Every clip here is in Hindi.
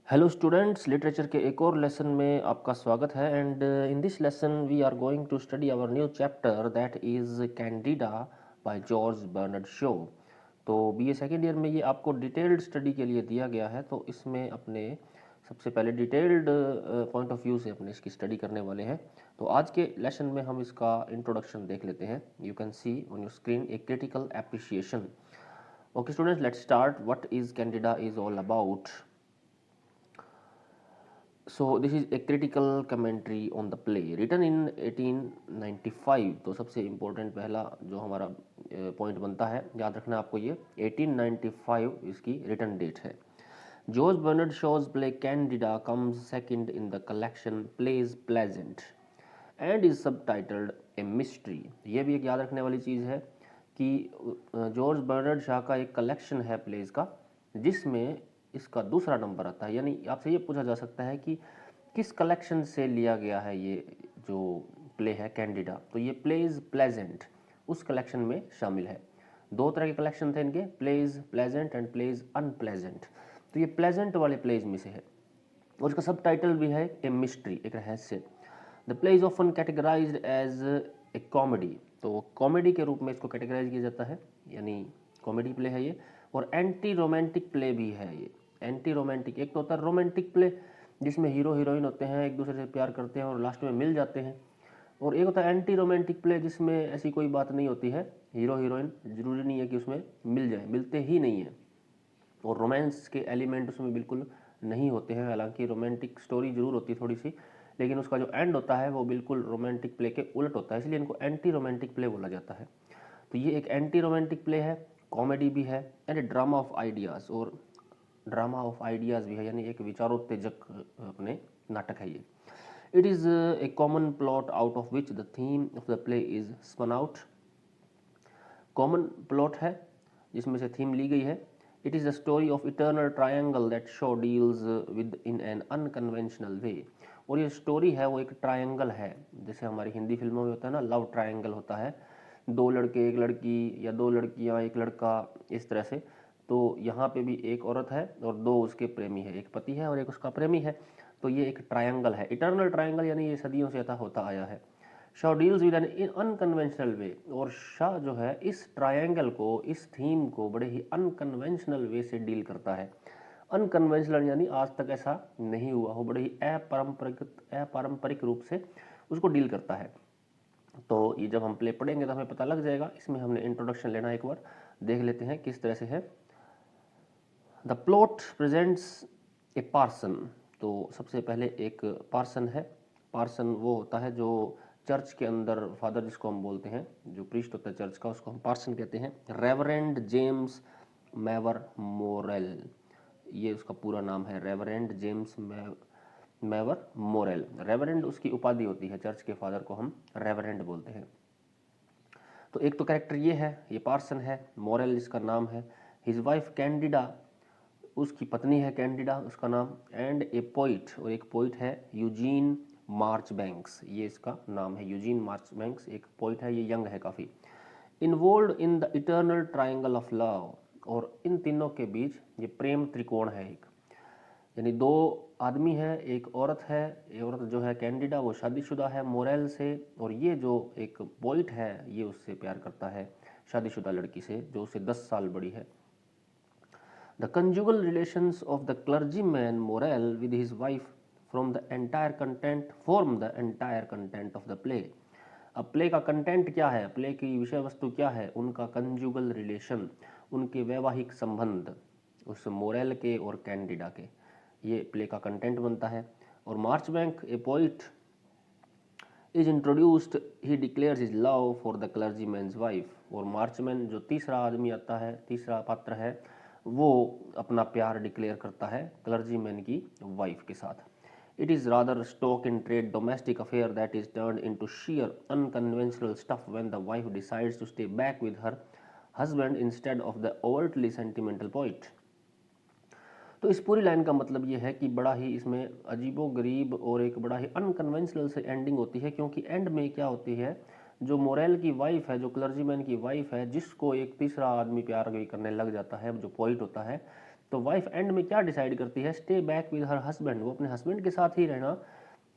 हेलो स्टूडेंट्स, लिटरेचर के एक और लेसन में आपका स्वागत है। And in this lesson we are going to study our new chapter that is Candida by George Bernard Shaw. तो बीए सेकेंड ईयर में ये आपको डिटेल्ड स्टडी के लिए दिया गया है। तो इसमें अपने सबसे पहले डिटेल्ड पॉइंट ऑफ व्यू से अपने इसकी स्टडी करने वाले हैं। तो आज के लेसन में हम इसका इंट्रोडक्शन देख लेते हैं। You can see on your screen a critical appreciation. Okay students, let's start. What is Candida is all about. So this is a critical commentary on the play written in 1895। तो सबसे इम्पोर्टेंट पहला जो हमारा पॉइंट बनता है, याद रखना आपको, ये 1895 इसकी रिटन डेट है। George Bernard Shaw's play Candida comes second in the collection plays pleasant and is subtitled a mystery. ये भी एक याद रखने वाली चीज़ है कि जॉर्ज बर्नर्ड शॉ का एक कलेक्शन है प्लेज का, जिसमें इसका दूसरा नंबर आता है। यानी आपसे ये पूछा जा सकता है कि किस कलेक्शन से लिया गया है ये जो प्ले है कैंडिडा। तो ये प्लेज प्लेजेंट उस कलेक्शन में शामिल है। दो तरह के कलेक्शन थे इनके, plays pleasant and plays unpleasant. तो ये प्लेजेंट वाले प्लेज में से है और इसका सब टाइटल भी है ए मिस्ट्री, एक रहस्य। The play is often categorised as a comedy. तो कॉमेडी के रूप में इसको कैटेगराइज किया जाता है, यानी कॉमेडी प्ले है ये। और एंटी रोमांटिक प्ले भी है ये। एंटी रोमांटिक, एक तो होता है रोमांटिक प्ले जिसमें हीरो हीरोइन होते हैं, एक दूसरे से प्यार करते हैं और लास्ट में मिल जाते हैं। और एक होता है एंटी रोमांटिक प्ले जिसमें ऐसी कोई बात नहीं होती है, हीरो हीरोइन जरूरी नहीं है कि उसमें मिल जाए, मिलते ही नहीं है और रोमांस के एलिमेंट उसमें बिल्कुल नहीं होते हैं। हालांकि रोमांटिक स्टोरी जरूर होती है थोड़ी सी, लेकिन उसका जो एंड होता है वो बिल्कुल रोमांटिक प्ले के उलट होता है, इसलिए इनको एंटी रोमांटिक प्ले बोला जाता है। तो ये एक एंटी रोमांटिक प्ले है, कॉमेडी भी है एंड ड्रामा ऑफ आइडियाज़, और ड्रामा ऑफ आइडियाज़ भी है, यानी एक विचारोत्तेजक अपने नाटक है ये। It is a common plot out of which the theme of the play is spun out. Common plot है जिसमें से थीम ली गई है। It is the story of eternal triangle that Shaw deals with in an unconventional way. और ये स्टोरी है वो एक ट्रायंगल है, जैसे हमारी हिंदी फिल्मों में होता है ना, लव ट्रायंगल होता है, दो लड़के एक लड़की या दो लड़कियां एक लड़का, इस तरह से। तो यहाँ पे भी एक औरत है और दो उसके प्रेमी है, एक पति है और एक उसका प्रेमी है। तो ये एक ट्रायंगल है, इटर्नल ट्रायंगल, यानी ये सदियों से ऐसा होता आया है। Shaw deals with an unconventional way, और शाह जो है इस ट्रायंगल को, इस थीम को बड़े ही अनकन्वेंशनल वे से डील करता है। अनकन्वेंशनल यानी आज तक ऐसा नहीं हुआ हो, बड़े ही अपारंपरिक रूप से उसको डील करता है। तो ये जब हम प्ले पढ़ेंगे तो हमें पता लग जाएगा। इसमें हमने इंट्रोडक्शन लेना, एक बार देख लेते हैं किस तरह से है। The plot presents a parson. तो सबसे पहले एक पार्सन है। पार्सन वो होता है जो चर्च के अंदर फादर, जिसको हम बोलते हैं, जो प्रीस्ट होता है चर्च का, उसको हम पार्सन कहते हैं। रेवरेंड जेम्स मैवर मोरेल, ये उसका पूरा नाम है, रेवरेंड जेम्स मैवर मोरेल। रेवरेंड उसकी उपाधि होती है, चर्च के फादर को हम रेवरेंड बोलते हैं। तो एक तो कैरेक्टर ये है, ये पार्सन है, मोरेल जिसका नाम है। हिज वाइफ कैंडिडा, उसकी पत्नी है कैंडिडा उसका नाम। एंड ए पोइट, और एक पोइट है यूजीन मार्चबैंक्स, ये इसका नाम है, यूजीन मार्चबैंक्स एक पोइट है, ये यंग है काफ़ी। Involve in the eternal triangle of love, और इन तीनों के बीच ये प्रेम त्रिकोण है एक, यानी दो आदमी है, एक औरत है। ये औरत जो है कैंडिडा वो शादीशुदा है मोरेल से, और ये जो एक पोइट है ये उससे प्यार करता है, शादीशुदा लड़की से जो उससे 10 साल बड़ी है। The conjugal relations of the clergyman Morel with his wife form the entire content of the play। अब प्ले का कंटेंट क्या है, प्ले की विषय वस्तु क्या है, उनका कंजुगल रिलेशन, उनके वैवाहिक संबंध, उस मोरेल के और कैंडिडा के, ये प्ले का कंटेंट बनता है। और Marchbanks a poet is introduced, he declares his love for the clergyman's wife. और मार्चमैन जो तीसरा आदमी आता है, तीसरा पात्र है, वो अपना प्यार डिक्लेयर करता है क्लर्जीमैन की वाइफ के साथ। It is rather stock in trade domestic affair that is turn into sheer unconventional stuff when the wife decides to stay back with her husband instead of the overtly sentimental poet. तो इस पूरी लाइन का मतलब ये है कि बड़ा ही इसमें अजीबो गरीब और एक बड़ा ही अनकन्वेंशनल से एंडिंग होती है, क्योंकि एंड में क्या होती है, जो मोरेल की वाइफ है, जो क्लर्जीमैन की वाइफ है, जिसको एक तीसरा आदमी प्यार भी करने लग जाता है, जो पोइट होता है, तो वाइफ एंड में क्या डिसाइड करती है, stay back with her husband, वो अपने हस्बैंड के साथ ही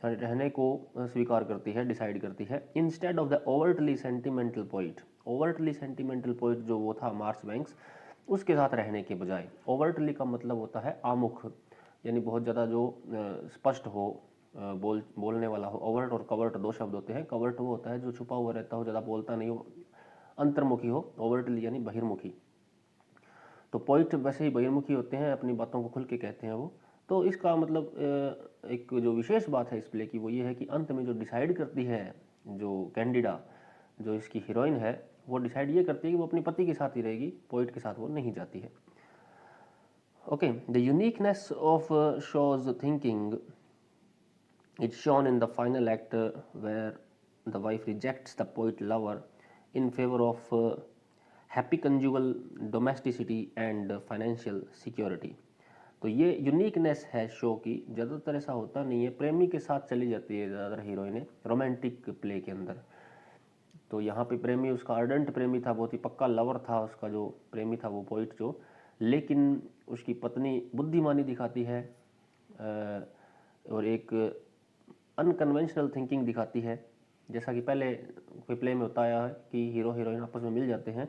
रहने को स्वीकार करती है, डिसाइड करती है, instead of the overtly sentimental poet. Overtly sentimental poet जो वो था मार्चबैंक्स, उसके साथ रहने के बजाय, ओवर्टली का मतलब होता है आमुख, यानी बहुत ज़्यादा जो स्पष्ट हो, बोलने वाला हो। ओवर्ट और कवर्ट दो शब्द होते हैं। कवर्ट वो होता है जो छुपा हुआ रहता हो, ज़्यादा बोलता नहीं हो, अंतर्मुखी हो। ओवर्टली यानी बहिर्मुखी। तो पोइट वैसे ही बहिर्मुखी होते हैं, अपनी बातों को खुल के कहते हैं वो। तो इसका मतलब एक जो विशेष बात है इस प्ले की वो ये है कि अंत में जो डिसाइड करती है जो कैंडिडा, जो इसकी हीरोइन है, वो डिसाइड ये करती है कि वो अपने पति के साथ ही रहेगी, पोइट के साथ वो नहीं जाती है। Okay, the uniqueness of Shaw's thinking is shown in the final act where the wife rejects the poet lover in favour of happy conjugal domesticity and financial security. तो ये यूनिकनेस है शो की, ज़्यादातर ऐसा होता नहीं है, प्रेमी के साथ चली जाती है ज़्यादातर हीरोइनें रोमांटिक प्ले के अंदर। तो यहाँ पे प्रेमी उसका अर्डेंट प्रेमी था, बहुत ही पक्का लवर था उसका जो प्रेमी था वो पोइट जो, लेकिन उसकी पत्नी बुद्धिमानी दिखाती है और एक अनकन्वेंशनल थिंकिंग दिखाती है। जैसा कि पहले कोई प्ले में होता आया है कि हीरो हीरोइन आपस में मिल जाते हैं,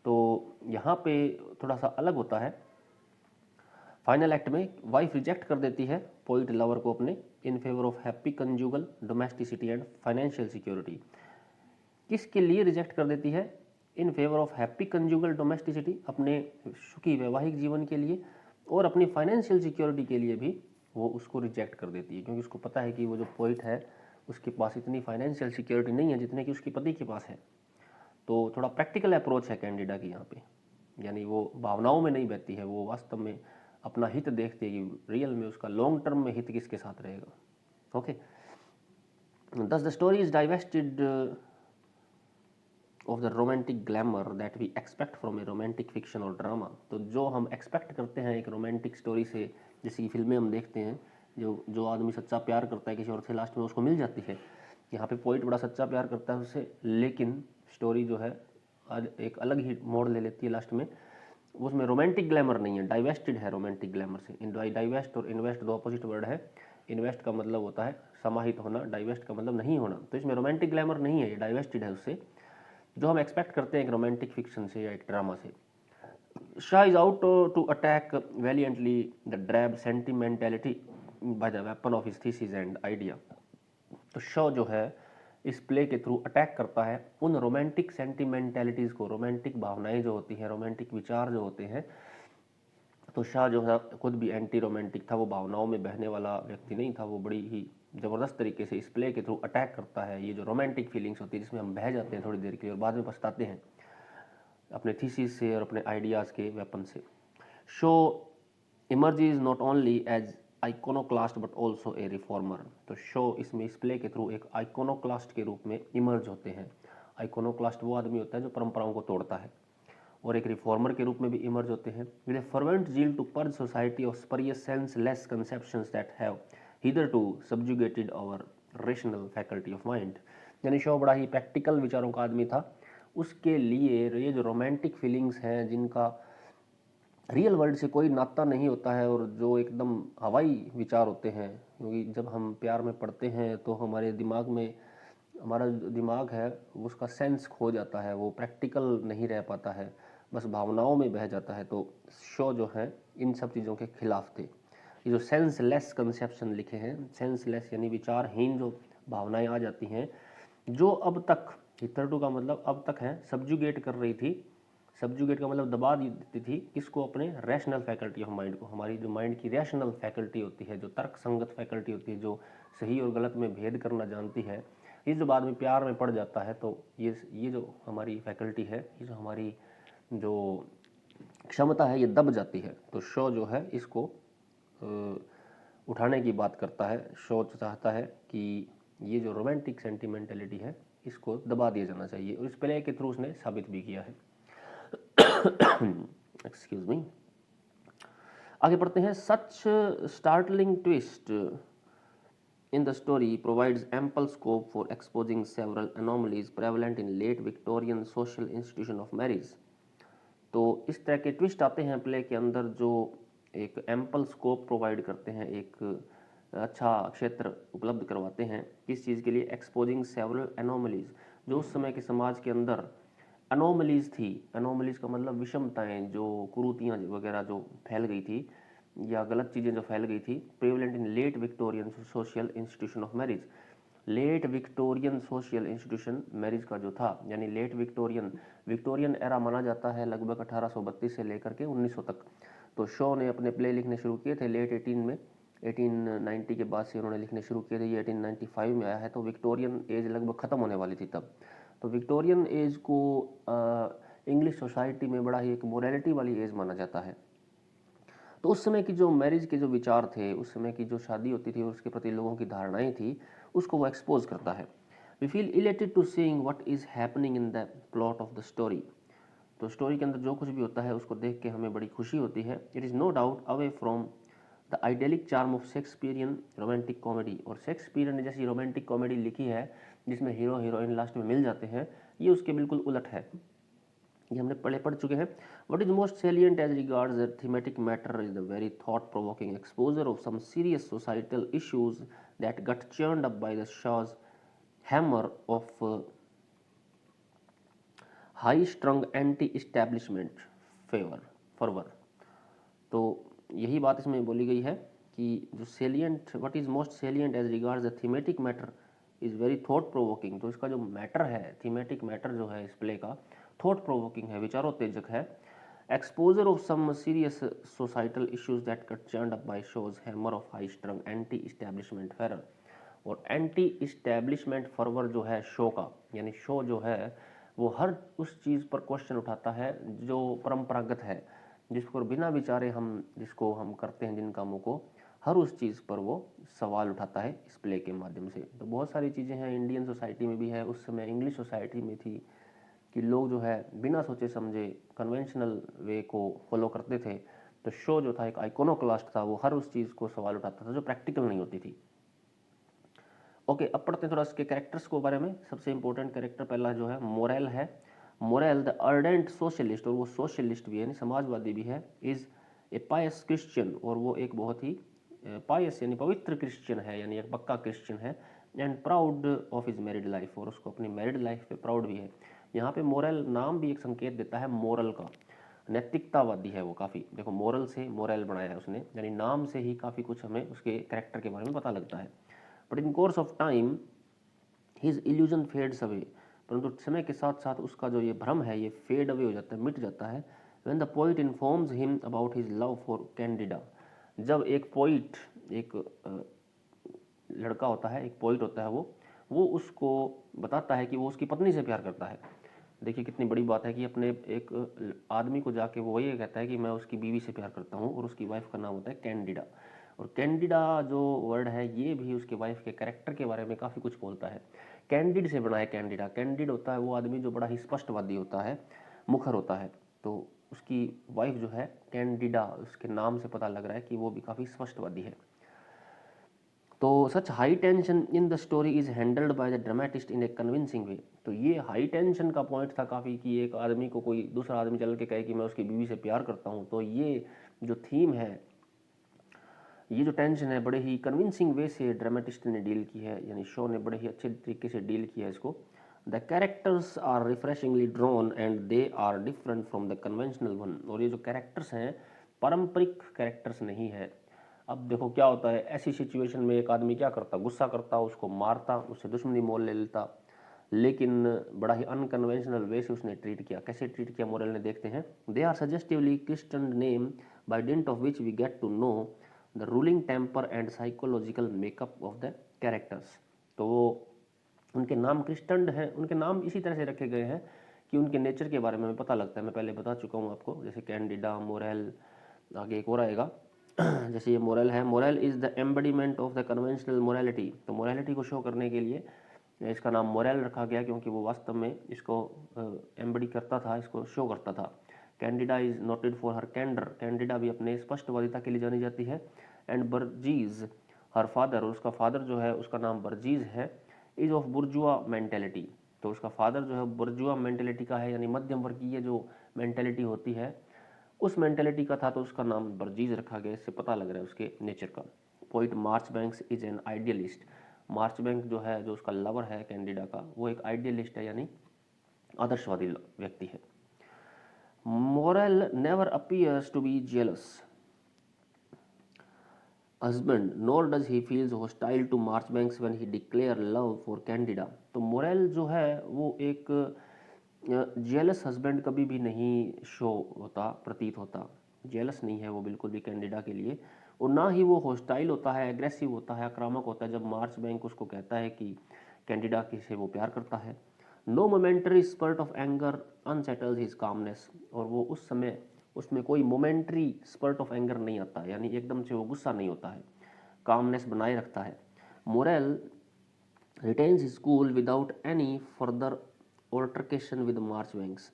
तो यहाँ पे थोड़ा सा अलग होता है। फाइनल एक्ट में वाइफ रिजेक्ट कर देती है पोइट लवर को अपने, in favour of happy conjugal domesticity and financial security. किसके लिए रिजेक्ट कर देती है, in favour of happy conjugal domesticity, अपने सुखी वैवाहिक जीवन के लिए, और अपनी फाइनेंशियल सिक्योरिटी के लिए भी वो उसको रिजेक्ट कर देती है, क्योंकि उसको पता है कि वो जो पोइट है उसके पास इतनी फाइनेंशियल सिक्योरिटी नहीं है जितने कि उसके पति के पास है। तो थोड़ा प्रैक्टिकल अप्रोच है कैंडिडा की यहाँ पे, यानी वो भावनाओं में नहीं बहती है, वो वास्तव में अपना हित देखती है कि रियल में उसका लॉन्ग टर्म में हित किसके साथ रहेगा। Okay, thus the story is divested of the romantic glamour that we expect from a romantic fiction or drama। तो जो हम एक्सपेक्ट करते हैं एक रोमांटिक स्टोरी से, जैसे कि फिल्में हम देखते हैं, जो आदमी सच्चा प्यार करता है किसी और से, लास्ट में उसको मिल जाती है। यहाँ पे पोइट बड़ा सच्चा प्यार करता है उससे, लेकिन स्टोरी जो है आज एक अलग ही मोड़ ले लेती है लास्ट में। उसमें रोमांटिक ग्लैमर नहीं है, डाइवेस्टेड है रोमांटिक ग्लैमर से। डाइवेस्ट और इन्वेस्ट दो अपोजिट वर्ड है। इन्वेस्ट का मतलब होता है समाहित होना, डाइवेस्ट का मतलब नहीं होना। तो इसमें रोमांटिक ग्लैमर नहीं है, ये डाइवेस्टेड है उससे, जो हम एक्सपेक्ट करते हैं एक रोमांटिक फिक्शन से या एक ड्रामा से। Shaw is out to attack valiantly the drab sentimentality by the weapon of his thesis and idea. तो शो जो है इस प्ले के थ्रू अटैक करता है उन रोमांटिक सेंटिमेंटलिटीज़ को, रोमांटिक भावनाएं जो होती हैं, रोमांटिक विचार जो होते हैं। तो शाह जो है खुद भी एंटी रोमांटिक था, वो भावनाओं में बहने वाला व्यक्ति नहीं था, वो बड़ी ही ज़बरदस्त तरीके से इस प्ले के थ्रू अटैक करता है ये जो रोमांटिक फीलिंग्स होती है, जिसमें हम बह जाते हैं थोड़ी देर के लिए और बाद में पछताते हैं अपने थीसिस से और अपने आइडियाज़ के वेपन से। Shaw emerges not only as iconoclast but also a reformer. तो शो इसमें इस प्ले के थ्रू एक आइकोनोक्लास्ट के रूप में इमर्ज होते हैं। आइकोनोक्लास्ट वो आदमी होता है जो परंपराओं को तोड़ता है, और एक रिफॉर्मर के रूप में भी इमर्ज होते हैं। With a fervent zeal to purge society of spurious senseless conceptions that have hitherto subjugated our rational faculty of mind. यानी शो बड़ा ही प्रैक्टिकल विचारों का आदमी था। उसके लिए ये जो रोमांटिक फीलिंग्स हैं जिनका रियल वर्ल्ड से कोई नाता नहीं होता है और जो एकदम हवाई विचार होते हैं, क्योंकि जब हम प्यार में पड़ते हैं तो हमारे दिमाग में, हमारा दिमाग है उसका सेंस खो जाता है, वो प्रैक्टिकल नहीं रह पाता है, बस भावनाओं में बह जाता है। तो शो जो है इन सब चीज़ों के खिलाफ थे। ये जो सेंसलेस कंसेप्शन लिखे हैं, सेंसलेस यानी विचारहीन जो भावनाएं आ जाती हैं, जो अब तक, हितरटू का मतलब अब तक है, सब्जुगेट कर रही थी। सब्जुगेट का मतलब दबा देती थी किसको, अपने रैशनल फैकल्टी ऑफ माइंड को। हमारी जो माइंड की रैशनल फैकल्टी होती है, जो तर्क संगत फैकल्टी होती है, जो सही और गलत में भेद करना जानती है, ये जो बाद में प्यार में पड़ जाता है तो ये जो हमारी फैकल्टी है, ये जो हमारी जो क्षमता है, ये दब जाती है। तो शो जो है इसको उठाने की बात करता है। शो चाहता है कि ये जो रोमांटिक सेंटिमेंटलिटी है इसको दबा दिया जाना चाहिए, और इस प्ले के थ्रू उसने साबित भी किया है। Excuse me. आगे बढ़ते हैं। Such startling twist in the story provides ample scope for exposing several anomalies prevalent in late Victorian social institution of marriage। तो इस तरह के ट्विस्ट आते हैं प्ले के अंदर जो एक एम्पल स्कोप प्रोवाइड करते हैं, एक अच्छा क्षेत्र उपलब्ध करवाते हैं किस चीज़ के लिए, एक्सपोजिंग सेवरल एनोमलीज, जो उस समय के समाज के अंदर अनोमलीज थी। अनोमलीज का मतलब विषमताएं, जो कुरीतियाँ वगैरह जो फैल गई थी या गलत चीज़ें जो फैल गई थी, prevalent in late Victorian social institution of marriage. Late Victorian social institution marriage का जो था, यानी लेट विक्टोरियन, विक्टोरियन एरा माना जाता है लगभग 1832 से लेकर के 1900 तक। तो शो ने अपने प्ले लिखने शुरू किए थे लेट 18 में, 1890 के बाद से उन्होंने लिखने शुरू किए थे, ये 1895 में आया है। तो विक्टोरियन एज लगभग ख़त्म होने वाली थी तब। तो विक्टोरियन एज को इंग्लिश सोसाइटी में बड़ा ही एक मोरालिटी वाली एज माना जाता है। तो उस समय की जो मैरिज के जो विचार थे, उस समय की जो शादी होती थी और उसके प्रति लोगों की धारणाएं थी, उसको वो एक्सपोज करता है। We feel elated to seeing what is happening in the plot of the story. तो स्टोरी के अंदर जो कुछ भी होता है उसको देख के हमें बड़ी खुशी होती है। It is no doubt away from the idyllic charm of Shakespearean romantic comedy. और शेक्सपियर ने जैसी रोमांटिक कॉमेडी लिखी है जिसमें हीरो हीरोइन लास्ट में मिल जाते हैं, ये उसके बिल्कुल उलट है। ये हमने पढ़ चुके हैं। What is most salient as regards the thematic matter is the very thought provoking exposure of some serious societal issues that got churned up by the Shaw's hammer of high strung anti establishment fervour. तो यही बात इसमें बोली गई है कि जो salient, what is most salient as regards the thematic matter is very thought provoking. तो इसका जो मैटर है, थीमेटिक मैटर जो है इस प्ले का, थॉट प्रोवोकिंग है, विचारोत्तेजक है। Exposure of some serious societal issues that got churned up by Shaw's hammer of high strung anti establishment fervour. और एंटी इस्टेब्लिशमेंट फर्वर जो है शो का, यानी शो जो है वो हर उस चीज़ पर क्वेश्चन उठाता है जो परंपरागत है, जिस पर बिना विचारे जिसको हम करते हैं, जिन कामों को, हर उस चीज़ पर वो सवाल उठाता है इस प्ले के माध्यम से। तो बहुत सारी चीज़ें हैं, इंडियन सोसाइटी में भी है, उस समय इंग्लिश सोसाइटी में थी कि लोग जो है बिना सोचे समझे कन्वेंशनल वे को फॉलो करते थे। तो शो जो था एक आइकोनोक्लास्ट था, वो हर उस चीज़ को सवाल उठाता था जो प्रैक्टिकल नहीं होती थी। ओके, अब पढ़ते हैं थोड़ा इसके कैरेक्टर्स को बारे में। सबसे इंपॉर्टेंट कैरेक्टर पहला जो है मोरेल है। मोरेल द अर्डेंट सोशलिस्ट, और वो सोशलिस्ट भी है यानी समाजवादी भी है। इज़ ए पायस क्रिश्चियन, और वो एक बहुत ही पायस यानी पवित्र क्रिश्चियन है, यानी एक पक्का क्रिश्चियन है। And proud of his married life, और उसको अपनी मैरिड लाइफ पे प्राउड भी है। यहाँ पे मोरल नाम भी एक संकेत देता है मोरल का, नैतिकतावादी है वो काफ़ी। देखो, मोरल से मोरल बनाया है उसने, यानी नाम से ही काफ़ी कुछ हमें उसके कैरेक्टर के बारे में पता लगता है। But in course of time his illusion fades away, परंतु समय के साथ साथ उसका जो ये भ्रम है ये फेड अवे हो जाता है, मिट जाता है। When the poet informs him about his love for Candida, जब एक पोइट, एक लड़का होता है, एक पोइट होता है, वो उसको बताता है कि वो उसकी पत्नी से प्यार करता है। देखिए कितनी बड़ी बात है कि अपने एक आदमी को जाके वो ये कहता है कि मैं उसकी बीवी से प्यार करता हूँ, और उसकी वाइफ का नाम होता है कैंडिडा। और कैंडिडा जो वर्ड है ये भी उसके वाइफ के कैरेक्टर के बारे में काफ़ी कुछ बोलता है। कैंडिड से बना है कैंडिडा। कैंडिड होता है वो आदमी जो बड़ा ही स्पष्टवादी होता है, मुखर होता है। तो उसकी वाइफ जो है कैंडिडा, उसके नाम से पता लग रहा है कि वो भी काफ़ी स्पष्टवादी है। तो such high tension in the story is handled by the dramatist in a convincing way. तो ये हाई टेंशन का पॉइंट था काफ़ी, कि एक आदमी को कोई दूसरा आदमी चल के कहे कि मैं उसकी बीवी से प्यार करता हूँ। तो ये जो थीम है, ये जो टेंशन है, बड़े ही कन्विंसिंग वे से ड्रामेटिस्ट ने डील की है, यानी शो ने बड़े ही अच्छे तरीके से डील किया है इसको। The characters are refreshingly drawn and they are different from the conventional one. और ये जो कैरेक्टर्स हैं पारंपरिक कैरेक्टर्स नहीं है। अब देखो क्या होता है ऐसी सिचुएशन में, एक आदमी क्या करता, गुस्सा करता, उसको मारता, उससे दुश्मनी मोल ले लेता, लेकिन बड़ा ही अनकन्वेंशनल वे से उसने ट्रीट किया। कैसे ट्रीट किया मोरल ने, देखते हैं। They are suggestively Christian name by dint of which we get to know the ruling temper and psychological makeup of the characters. तो उनके नाम क्रिस्टन हैं, उनके नाम इसी तरह से रखे गए हैं कि उनके नेचर के बारे में हमें पता लगता है। मैं पहले बता चुका हूँ आपको, जैसे कैंडिडा, मोरेल, आगे एक और आएगा। जैसे ये मोरल है, Morell is the embodiment of the conventional morality. तो मोरालिटी को शो करने के लिए इसका नाम मोरल रखा गया, क्योंकि वो वास्तव में इसको एम्बडी करता था, इसको शो करता था। Candida is noted for her candour, Candida भी अपने स्पष्टवादिता के लिए जानी जाती है। एंड बर्जीज हर फादर, और उसका फादर जो है उसका नाम बर्जीज है, इज ऑफ बुर्जुआ मेंटेलिटी। तो उसका फादर जो है बुर्जुआ मेंटेलिटी का है, यानी मध्यम वर्गीय जो मेंटेलिटी होती है उस मेंटेलिटी का था तो उसका नाम बर्जीज रखा गया, इससे पता लग रहा है उसके नेचर का। पोइट मार्चबैंक्स इज एन आइडियलिस्ट, मार्चबैंक जो है, जो उसका लवर है कैंडिडा का, वो एक आइडियलिस्ट है यानी आदर्शवादी व्यक्ति है। Morell never appears to be jealous husband, nor does he feels hostile to Marchbanks when he declare love for Candida। तो मोरेल जो है वो एक जेलस हस्बैंड कभी भी नहीं शो होता, प्रतीत होता, जेलस नहीं है वो बिल्कुल भी कैंडिडा के लिए, और ना ही वो हॉस्टाइल होता है, एग्रेसिव होता है, आक्रामक होता है जब मार्च बैंक उसको कहता है कि कैंडिडा से वो प्यार करता है। No momentary spurt of anger unsettles his calmness, और वो उस समय उसमें कोई मोमेंट्री स्पर्ट ऑफ एंगर नहीं आता, यानी एकदम से वो गुस्सा नहीं होता है, कामनेस बनाए रखता है। Morell retains cool without any further altercation with Marchbanks.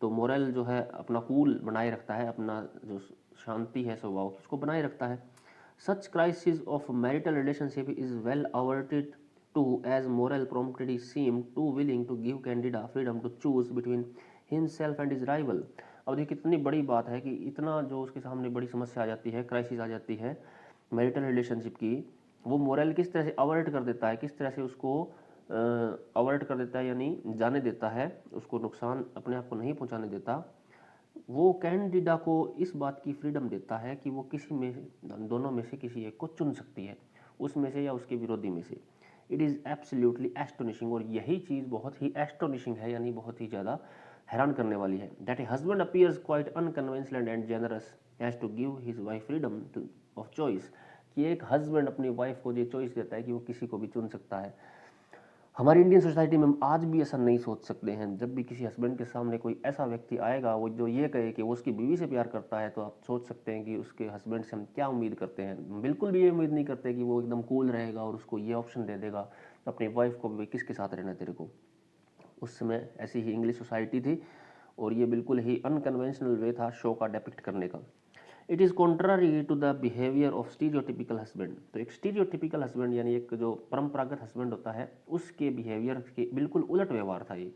तो मोरेल जो है अपना कूल बनाए रखता है, अपना जो शांति है स्वभाव उसको बनाए रखता है। Such crisis of marital relationship is well averted to as Morell promptly seemed too willing to give Candida freedom to choose between himself and his rival। अब ये कितनी बड़ी बात है कि इतना जो उसके सामने बड़ी समस्या आ जाती है, क्राइसिस आ जाती है मैरिटल रिलेशनशिप की, वो मोरेल किस तरह से अवर्ट कर देता है, किस तरह से उसको अवर्ट कर देता है, यानी जाने देता है, उसको नुकसान अपने आप को नहीं पहुंचाने देता। वो कैंडिडा को इस बात की फ्रीडम देता है कि वो किसी में दोनों में से किसी एक को चुन सकती है, उसमें से या उसके विरोधी में से। इट इज़ एब्सोल्युटली एस्टोनिशिंग, और यही चीज़ बहुत ही एस्टोनिशिंग है, यानी बहुत ही ज़्यादा हैरान करने वाली है। That a husband appears quite unconventional and generous has to give his wife freedom of choice, कि एक हस्बैंड अपनी वाइफ को ये चॉइस देता है कि वो किसी को भी चुन सकता है। हमारी इंडियन सोसाइटी में हम आज भी ऐसा नहीं सोच सकते हैं। जब भी किसी हस्बैंड के सामने कोई ऐसा व्यक्ति आएगा वो जो ये कहे कि वो उसकी बीवी से प्यार करता है, तो आप सोच सकते हैं कि उसके हस्बैंड से हम क्या उम्मीद करते हैं। बिल्कुल भी ये उम्मीद नहीं करते कि वो एकदम कूल रहेगा और उसको ये ऑप्शन दे देगा अपनी वाइफ को भी, किसके साथ रहना तेरे को। उस समय ऐसी ही इंग्लिश सोसाइटी थी और ये बिल्कुल ही अनकन्वेंशनल वे था शो का डिपिक्ट करने का। It is contrary to the behaviour of stereotypical husband. तो एक स्टीरियोटिपिकल हस्बैंड यानी एक जो परंपरागत हस्बैंड होता है उसके बिहेवियर के बिल्कुल उलट व्यवहार था ये।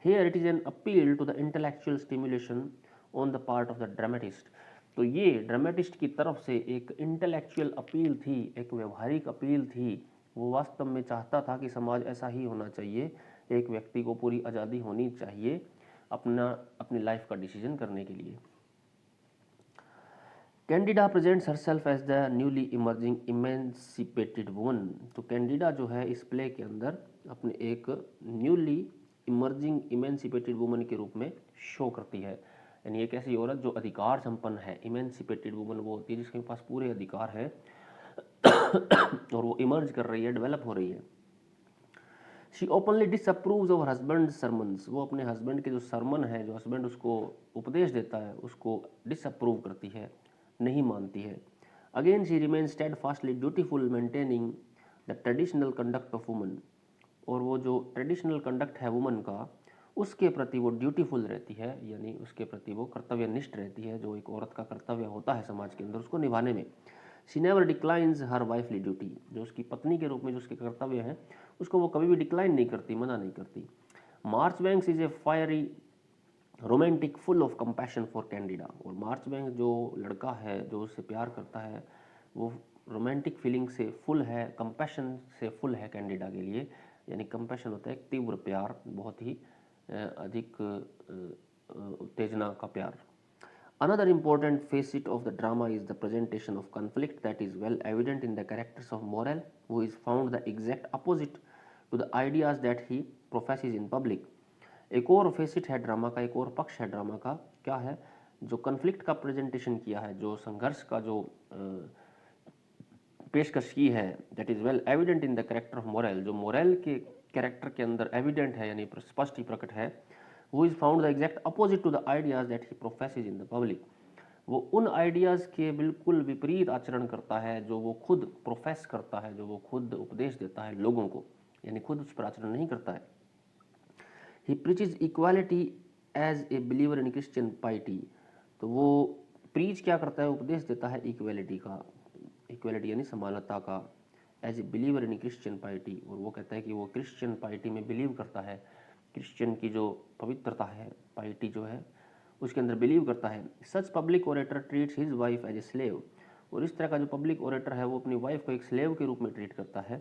Here it is an appeal to the intellectual stimulation on the part of the dramatist. तो ये ड्रामेटिस्ट की तरफ से एक इंटेलेक्चुअल अपील थी, एक व्यवहारिक अपील थी। वो वास्तव में चाहता था कि समाज ऐसा ही होना चाहिए, एक व्यक्ति को पूरी आज़ादी होनी चाहिए अपनी लाइफ का डिसीजन करने के लिए। Candida presents herself as the newly emerging emancipated woman. तो कैंडिडा जो है इस प्ले के अंदर अपने एक न्यूली इमर्जिंग इमेंसिपेटेड वुमन के रूप में शो करती है, यानी एक ऐसी औरत जो अधिकार संपन्न है। इमेंसिपेटेड वुमन वो होती है जिसके पास पूरे अधिकार है और वो इमर्ज कर रही है, डेवलप हो रही है। She openly disapproves of husband sermons. वो अपने हस्बैंड के जो सरमन है, जो हस्बैंड उसको उपदेश देता है, उसको डिसअप्रूव करती है, नहीं मानती है। Again she remains steadfastly dutiful maintaining the traditional conduct of woman. और वो जो ट्रेडिशनल कंडक्ट है वुमन का, उसके प्रति वो ड्यूटीफुल रहती है, यानी उसके प्रति वो कर्तव्यनिष्ठ रहती है, जो एक औरत का कर्तव्य होता है समाज के अंदर उसको निभाने में। She never declines her wifely duty. जो उसकी पत्नी के रूप में जो उसके कर्तव्य हैं उसको वो कभी भी डिक्लाइन नहीं करती, मना नहीं करती। Marchbanks is a fiery romantic full of compassion for Candida. और मार्चबैंक जो लड़का है जो उससे प्यार करता है वो रोमांटिक फीलिंग से फुल है, कंपैशन से फुल है कैंडिडा के लिए। यानी कंपैशन होता है एक तीव्र प्यार, बहुत ही अधिक उत्तेजना का प्यार। Another important facet of the drama is the presentation of conflict that is well evident in the characters of Morel, who is found the exact opposite to the ideas that he professes in public। एक और फेसिट है ड्रामा का, एक और पक्ष है ड्रामा का, क्या है, जो कन्फ्लिक्ट का प्रेजेंटेशन किया है, जो संघर्ष का जो पेशकश की है, that is well evident in the character of Morell. जो मोरेल के कैरेक्टर के अंदर एविडेंट है, यानी स्पष्ट ही प्रकट है। Who is found the exact opposite to the ideas that he professes in the public. वो उन आइडियाज़ के बिल्कुल विपरीत आचरण करता है जो वो खुद प्रोफेस करता है, जो वो खुद उपदेश देता है लोगों को, यानी खुद उस पर आचरण नहीं करता है। ही preaches equality as a believer in Christian piety. तो वो प्रीच क्या करता है, उपदेश देता है इक्वालिटी का, इक्वालिटी यानी समानता का, as a believer in Christian piety. और वो कहता है कि वो क्रिश्चियन पाइटी में बिलीव करता है, क्रिश्चियन की जो पवित्रता है, पाइटी जो है उसके अंदर बिलीव करता है। Such public orator treats his wife as a slave, और इस तरह का जो पब्लिक ओरेटर है वो अपनी वाइफ को एक स्लेव के रूप में ट्रीट करता है,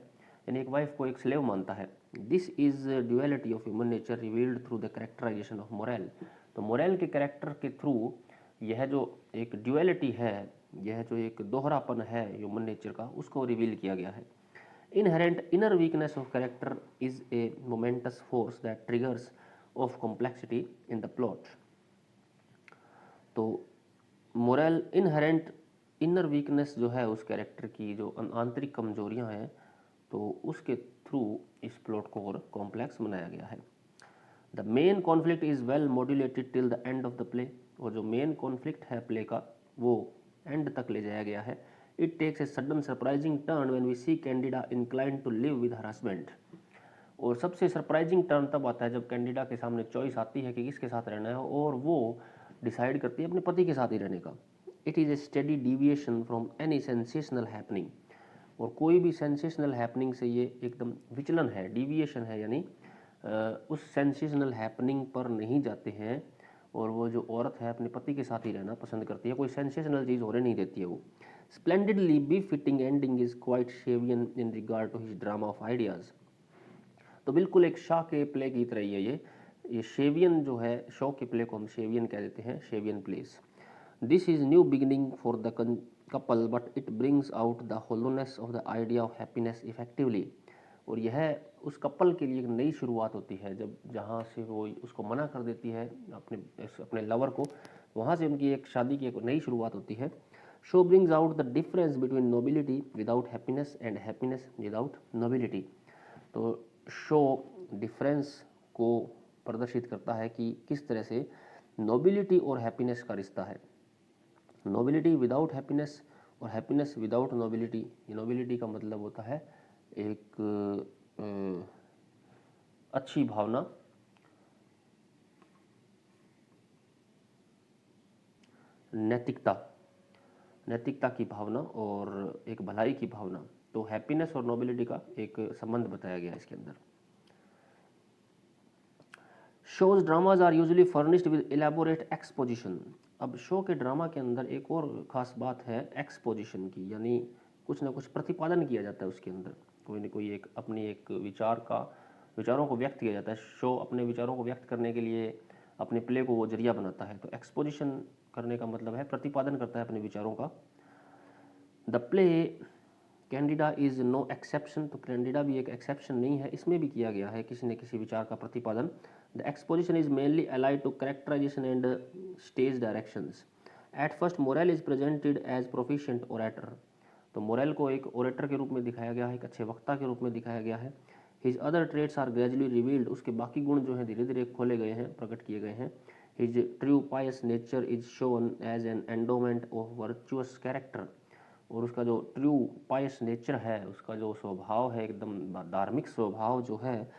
यानी एक वाइफ को एक स्लेव मानता है। This is duality of human nature revealed through the characterisation of Morell. तो मोरल के कैरेक्टर के थ्रू यह जो एक ड्यूअलिटी है, यह जो एक दोहरापन है ह्यूमन नेचर का, उसको रिवील किया गया है। Inherent inner weakness of character is a momentous force that triggers of complexity in the plot. तो मोरल इनहेरेंट इनर वीकनेस जो है उस कैरेक्टर की, जो आंतरिक कमजोरियां हैं, तो उसके थ्रू इस प्लॉट को और कॉम्प्लेक्स बनाया गया है। The main conflict is well modulated till the end of the play, और जो मेन कॉन्फ्लिक्ट है प्ले का वो एंड तक ले जाया गया है। It takes a sudden surprising turn when we see Candida inclined to live with her husband, और सबसे सरप्राइजिंग टर्न तब आता है जब कैंडिडा के सामने चॉइस आती है कि किसके साथ रहना है, और वो डिसाइड करती है अपने पति के साथ ही रहने का। It is A steady deviation from any sensational happening, और कोई भी सेंसेशनल हैपनिंग से ये एकदम विचलन है, डिविएशन है, यानी उस सेंसेशनल हैपनिंग पर नहीं जाते हैं, और वो जो औरत है अपने पति के साथ ही रहना पसंद करती है, कोई सेंसेशनल चीज़ होने नहीं देती है वो। स्प्लेंडिडली befitting ending is quite Shavian in regard to his drama of ideas। तो बिल्कुल एक शॉ के प्ले की तरह ही है ये शेवियन जो है, शॉ के प्ले को हम शेवियन कह देते हैं, Shavian place. This is new beginning for the couple but it brings out the hollowness of the idea of happiness effectively, और यह उस कपल के लिए एक नई शुरुआत होती है जब जहाँ से वो उसको मना कर देती है अपने लवर को, वहाँ से उनकी एक शादी की एक नई शुरुआत होती है। Show brings out the difference between nobility without happiness and happiness without nobility. तो शो डिफरेंस को प्रदर्शित करता है कि किस तरह से नोबिलिटी और हैप्पीनेस का रिश्ता है। नोबिलिटी विदाउट हैप्पीनेस और हैप्पीनेस विदाउट नोबिलिटी। नोबिलिटी का मतलब होता है एक अच्छी भावना, नैतिकता की भावना और एक भलाई की भावना। तो हैप्पीनेस और नोबिलिटी का एक संबंध बताया गया है इसके अंदर। Shaw's dramas are usually furnished with elaborate exposition. अब शो के ड्रामा के अंदर एक और ख़ास बात है एक्सपोजिशन की, यानी कुछ ना कुछ प्रतिपादन किया जाता है उसके अंदर, कोई ना कोई एक अपनी एक विचारों को व्यक्त किया जाता है। शो अपने विचारों को व्यक्त करने के लिए अपने प्ले को वो जरिया बनाता है। तो एक्सपोजिशन करने का मतलब है प्रतिपादन करता है अपने विचारों का। The play Candida is no exception. तो कैंडिडा भी एक एक्सेप्शन नहीं है, इसमें भी किया गया है किसी न किसी विचार का प्रतिपादन। The exposition is mainly allied to characterisation and stage directions. At first Morell is presented as proficient orator. तो मोरल को एक ओरेटर के रूप में दिखाया गया है, एक अच्छे वक्ता के रूप में दिखाया गया है। His other traits are gradually revealed. उसके बाकी गुण जो हैं धीरे धीरे खोले गए हैं, प्रकट किए गए हैं। His true pious nature is shown as an endowment of virtuous character. और उसका जो ट्रू पायस नेचर है, उसका जो स्वभाव है, एकदम धार्मिक स्वभाव जो है,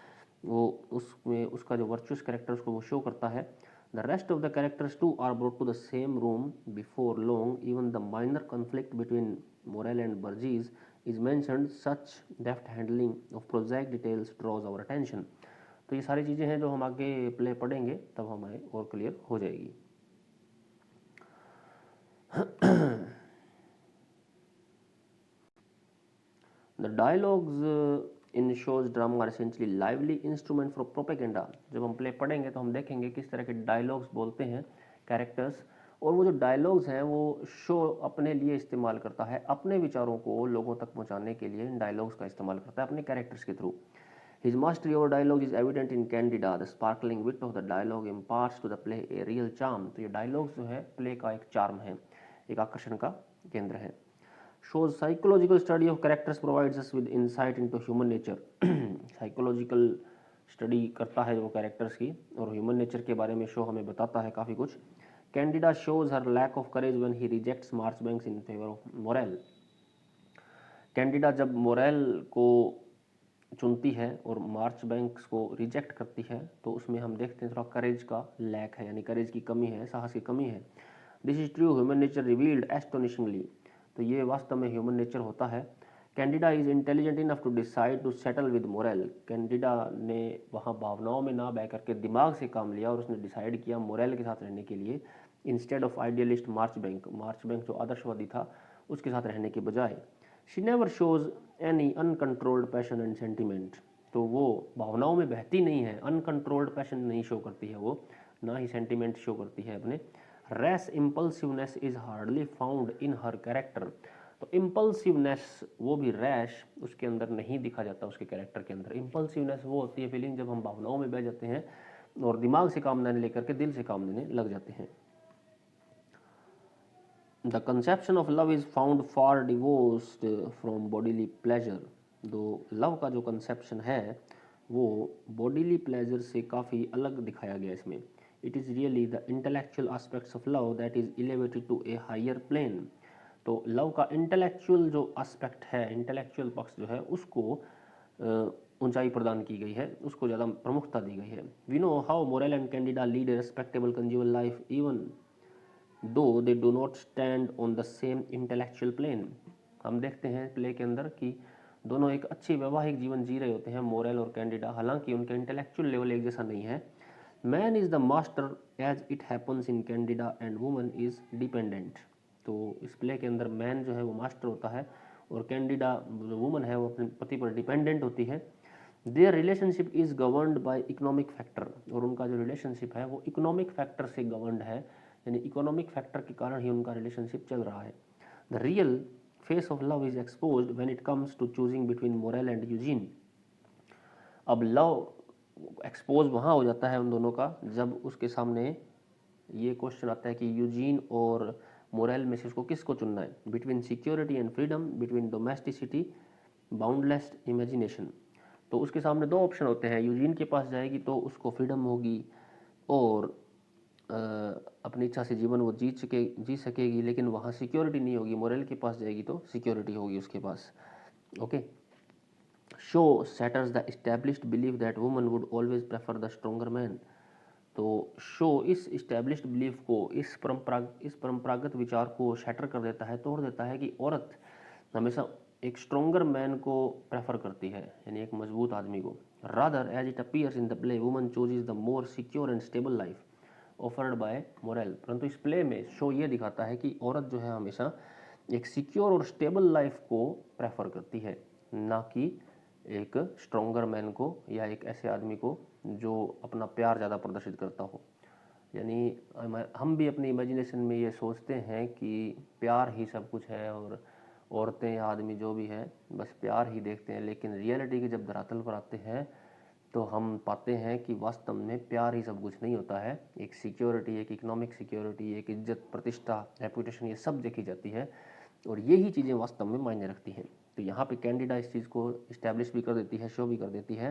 वो उसमें उसका जो वर्चुअस कैरेक्टर उसको वो शो करता है। The rest of the characters too are brought to the same room before long. Even the minor conflict between Morell and Burgess is mentioned. Such deft handling of project details draws our attention. तो ये सारी चीज़ें हैं जो हम आगे प्ले पढ़ेंगे तब हमें और क्लियर हो जाएगी। The dialogues in shows drama are essentially lively instrument for propaganda। जब हम प्ले पढ़ेंगे तो हम देखेंगे किस तरह के डायलॉग्स बोलते हैं कैरेक्टर्स, और वो जो डायलॉग्स हैं वो शो अपने लिए इस्तेमाल करता है, अपने विचारों को लोगों तक पहुंचाने के लिए इन डायलॉग्स का इस्तेमाल करता है अपने कैरेक्टर्स के through. His mastery over dialogue is evident in Candida। The sparkling wit of the dialogue imparts to the play a real charm। तो ये डायलॉग्स जो है प्ले का एक चार्म है, एक आकर्षण का केंद्र है। Shows psychological study of characters provides us with insight into human nature। Psychological study करता है वो कैरेक्टर्स की, और ह्यूमन नेचर के बारे में शो हमें बताता है काफ़ी कुछ। Candida shows her lack of courage when he rejects Marchbanks in favour of Morell. Candida जब मोरल को चुनती है और मार्चबैंक्स को रिजेक्ट करती है, तो उसमें हम देखते हैं थोड़ा करेज का लैक है, यानी करेज की कमी है, साहस की कमी है। This is true human nature revealed astonishingly. तो ये वास्तव में ह्यूमन नेचर होता है। Candida is intelligent enough to decide to settle with Morell. Candida ने वहाँ भावनाओं में ना बह करके दिमाग से काम लिया और उसने डिसाइड किया मोरेल के साथ रहने के लिए, इंस्टेड ऑफ आइडियलिस्ट मार्चबैंक जो आदर्शवादी था उसके साथ रहने के बजाय। She never shows any uncontrolled passion and sentiment. तो वो भावनाओं में बहती नहीं है, अनकंट्रोल्ड पैशन नहीं शो करती है वो, ना ही सेंटिमेंट शो करती है अपने। Rash impulsiveness is hardly found in her character. तो इम्पल्सिवनेस, वो भी रैश, उसके अंदर नहीं दिखा जाता उसके कैरेक्टर के अंदर। इम्पल्सिवनेस वो होती है फीलिंग जब हम भावनाओं में बह जाते हैं और दिमाग से काम नहीं लेकर के दिल से काम लेने लग जाते हैं। The conception of love is found far divorced from bodily pleasure। तो लव का जो कंसेप्शन है वो बॉडीली प्लेजर से काफ़ी अलग दिखाया गया इसमें। It is really the intellectual aspects of love that is elevated to a higher plane. तो लव का इंटेलेक्चुअल जो एस्पेक्ट है, इंटेलेक्चुअल पक्ष जो है उसको ऊंचाई प्रदान की गई है, उसको ज़्यादा प्रमुखता दी गई है। We know how Morell and Candida lead a respectable conjugal life even though they do not stand on the same intellectual plane. हम देखते हैं प्ले के अंदर कि दोनों एक अच्छी वैवाहिक जीवन जी रहे होते हैं, मोरेल और कैंडिडा, हालांकि उनके इंटेलेक्चुअल लेवल एक जैसा नहीं है। Man is the master as it happens in Candida and woman is dependent. तो इस प्ले के अंदर मैन जो है वो मास्टर होता है और कैंडिडा जो वुमन है वो अपने पति पर डिपेंडेंट होती है। Their relationship is governed bye economic factor. और उनका जो रिलेशनशिप है वो इकोनॉमिक फैक्टर से गवर्नड है, यानी इकोनॉमिक फैक्टर के कारण ही उनका रिलेशनशिप चल रहा है। The real face of love is exposed when it comes to choosing between Morell and Eugene. अब लव एक्सपोज वहाँ हो जाता है उन दोनों का जब उसके सामने ये क्वेश्चन आता है कि यूजीन और मोरेल में से उसको किसको चुनना है, between security and freedom, between domesticity, boundless imagination. तो उसके सामने दो ऑप्शन होते हैं, यूजीन के पास जाएगी तो उसको फ्रीडम होगी और अपनी इच्छा से जीवन वो जी सकेगी, लेकिन वहाँ सिक्योरिटी नहीं होगी। मोरेल के पास जाएगी तो सिक्योरिटी होगी उसके पास। Okay. Shaw shatters the established belief that woman would always prefer the stronger man. तो शो इस इस्टेब्लिश्ड बिलीफ को, इस परंपरागत विचार को शैटर कर देता है, तोड़ देता है कि औरत हमेशा एक स्ट्रोंगर मैन को प्रेफर करती है, यानी एक मजबूत आदमी को। Rather as it appears in the play woman chooses the more secure and stable life offered by Morell. परंतु इस प्ले में शो ये दिखाता है कि औरत जो है हमेशा एक सिक्योर और स्टेबल लाइफ को प्रेफर करती है, ना कि एक स्ट्रोंगर मैन को या एक ऐसे आदमी को जो अपना प्यार ज़्यादा प्रदर्शित करता हो। यानी हम भी अपनी इमेजिनेशन में ये सोचते हैं कि प्यार ही सब कुछ है और औरतें या आदमी जो भी है बस प्यार ही देखते हैं, लेकिन रियलिटी के जब धरातल पर आते हैं तो हम पाते हैं कि वास्तव में प्यार ही सब कुछ नहीं होता है। एक सिक्योरिटी, एक इकोनॉमिक सिक्योरिटी, एक इज्जत, प्रतिष्ठा, रेपुटेशन, ये सब देखी जाती है और यही चीज़ें वास्तव में मायने रखती हैं। तो यहाँ पे कैंडिडा इस चीज़ को इस्टेब्लिश भी कर देती है, शो भी कर देती है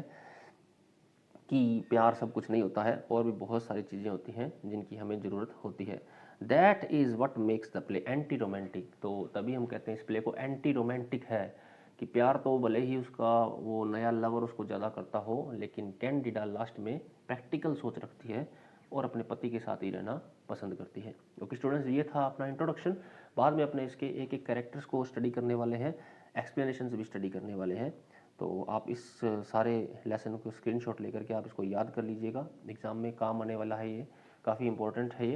कि प्यार सब कुछ नहीं होता है, और भी बहुत सारी चीज़ें होती हैं जिनकी हमें ज़रूरत होती है। That is what makes the play anti romantic. तो तभी हम कहते हैं इस प्ले को एंटी रोमांटिक है कि प्यार तो भले ही उसका वो नया लवर उसको ज़्यादा करता हो, लेकिन कैंडिडा लास्ट में प्रैक्टिकल सोच रखती है और अपने पति के साथ ही रहना पसंद करती है। ओके स्टूडेंट्स, ये था अपना इंट्रोडक्शन। बाद में अपने इसके एक एक कैरेक्टर्स को स्टडी करने वाले हैं, एक्सप्लेनेशन भी स्टडी करने वाले हैं। तो आप इस सारे लेसन को स्क्रीनशॉट लेकर के आप इसको याद कर लीजिएगा, एग्ज़ाम में काम आने वाला है, ये काफ़ी इंपॉर्टेंट है ये,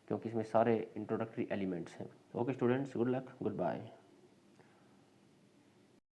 क्योंकि इसमें सारे इंट्रोडक्टरी एलिमेंट्स हैं। Okay students, good luck, good bye.